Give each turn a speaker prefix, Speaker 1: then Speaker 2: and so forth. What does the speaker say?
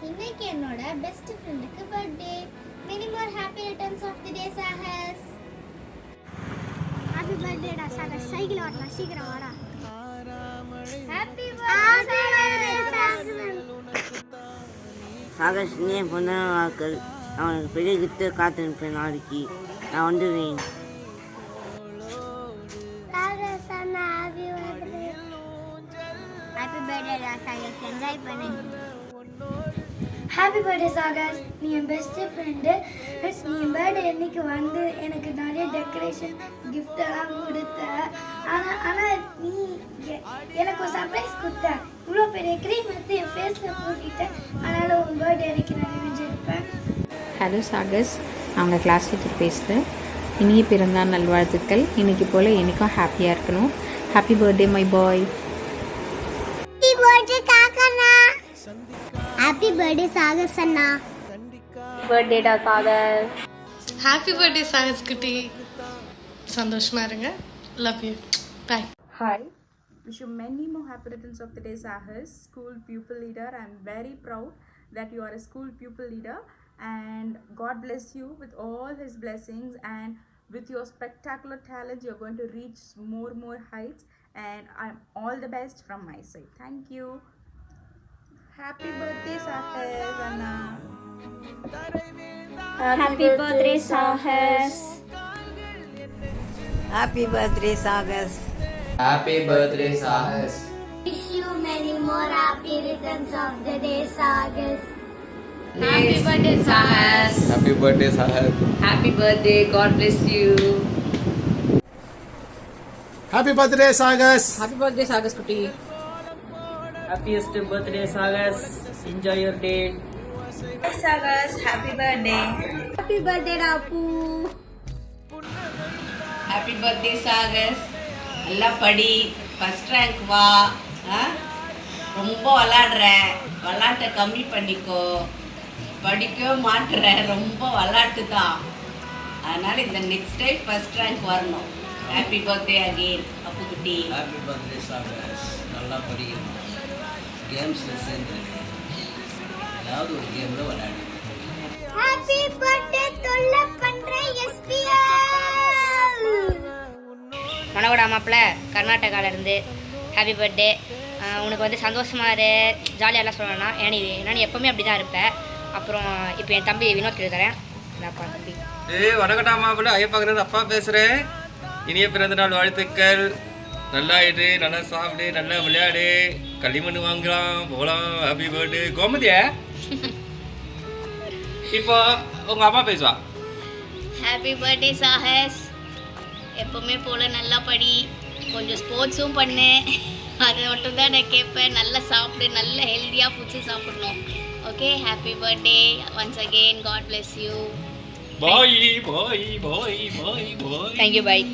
Speaker 1: இன்னைக்கு என்னோட பெஸ்ட் ஃப்ரெண்டுக்கு birthday. many more happy returns of the day Sahas.
Speaker 2: happy birthday டா சாகஸ். சைக்கிள் ஓட்டலாம், சீக்கிரம் வாடா.
Speaker 1: happy birthday
Speaker 3: சாகஸ், நீ பொண்ணு வாக்கள். அவனுக்கு பெரிய கிஃப்ட்டு காத்திருப்பேன். நாளைக்கு நான் வந்துடுவேன்.
Speaker 2: சாகஸ் அண்ணா happy birthday டா சாகஸ். என்ஜாய் பண்ணு.
Speaker 4: Happy birthday Chagas. நீ என் பெஸ்ட் ஃப்ரெண்டு. நீ என் பர்த்டே அன்னைக்கு வந்து எனக்கு நிறைய டெக்கரேஷன் கிஃப்ட் எல்லாம் கொடுத்த. ஆனால் நீ எனக்கு ஒரு சர்ப்ரைஸ் கொடுத்த. இவ்வளோ பெரிய க்ரீம் வந்து என் ஃபேஸில் பூசிட்டேன். அதனால் உன் பர்த்டே அன்னைக்கு நான் நினைஞ்சிருப்பேன்.
Speaker 5: ஹலோ சாகஸ், நான் உங்கள் கிளாஸ் டீச்சர் பேசுகிறேன். இனிய பிறந்தாள் நல்வாழ்த்துக்கள். இன்னைக்கு போல் எனக்கும் ஹாப்பியாக இருக்கணும். Happy birthday my boy.
Speaker 2: happy birthday காக்கண்ணா. happy birthday சாகஸ் அண்ணா.
Speaker 5: பர்த்டே டா சாகஸ்.
Speaker 6: ஹாப்பி பர்த்டே சாகஸ் குட்டி. சந்தோஷமா இருங்க. Love you. Bye.
Speaker 7: Hi, wish you many more happy returns of the day Sahas, school pupil leader. I'm very proud that you are a school pupil leader, and God bless you with all his blessings, and with your spectacular talent you're going to reach more heights, and I'm all the best from my side. Thank you. Happy birthday Sahas Anna.
Speaker 2: happy birthday Chagas.
Speaker 3: Happy birthday Chagas.
Speaker 8: Happy birthday, Sahas.
Speaker 2: wish you many more happy returns of the day Chagas.
Speaker 9: Happy birthday, Sahas.
Speaker 8: Happy birthday, Sahas.
Speaker 9: Happy birthday. God bless you.
Speaker 10: Happy birthday, Sagas.
Speaker 9: Happy birthday, Sagas Kutti.
Speaker 11: Happiest birthday Sagas. Enjoy your day.
Speaker 7: Hi Sagas, happy birthday.
Speaker 2: happy birthday wrap.
Speaker 9: Happy birthday, Sagas. நல்லா படி, first rank வா. ரொம்ப விளாடுற, விளாட்டை கம்மி பண்ணிக்கோ. படிக்கவே மாட்டுற, ரொம்ப விளாட்டு தான். அதனால் இந்த நெக்ஸ்ட் டைம் ஃபர்ஸ்ட் ரேங்க் வரணும். ஹாப்பி பர்த்டே அகெயின் அப்பு குட்டி.
Speaker 11: Happy birthday Sagas. நல்லா படிக்கணும். கேம்ஸில் சேர்ந்து ஏதாவது ஒரு கேமில் விளையாடு.
Speaker 2: happy birthday தொல்லை பண்ற எஸ்பிஎல்.
Speaker 12: மனோட மாப்பிள்ள கர்நாடகாவிலேருந்து ஹாப்பி பர்த்டே. உனக்கு வந்து சந்தோஷமாக இரு, ஜாலியாக எல்லாம் சொல்லணும்னா ஏன்னா நீ எப்போவுமே அப்படி தான் இருப்பேன். அப்புறம் இப்போ என் தம்பி வினோத் எழுதுறேன். அப்பா தம்பி.
Speaker 8: வணக்கடா மாப்பிள்ள, ஐயப்பாக்குறது அப்பா பேசுகிறேன். இனிய பிறந்த நாள் வாழ்த்துக்கள். நல்லா இரு, நல்லா சாப்பிடு, நல்லா விளையாடு, களிமண் வாங்கலாம், போகலாம். ஹாப்பி பர்த்டே கோமதியா. இப்போ உங்கள் அம்மா பேசுவா.
Speaker 12: ஹாப்பி பர்த்டே சாகஸ். எப்போவுமே போல் நல்லா படி, கொஞ்சம் ஸ்போர்ட்ஸும் பண்ணு. அதை மட்டும் தான் நான் கேட்பேன். நல்லா சாப்பிடு, நல்ல ஹெல்த்தியாக ஃபுட்ஸு சாப்பிடணும். Okay, happy birthday once again. God bless you.
Speaker 8: Bye bye bye bye bye.
Speaker 12: Thank you, bye.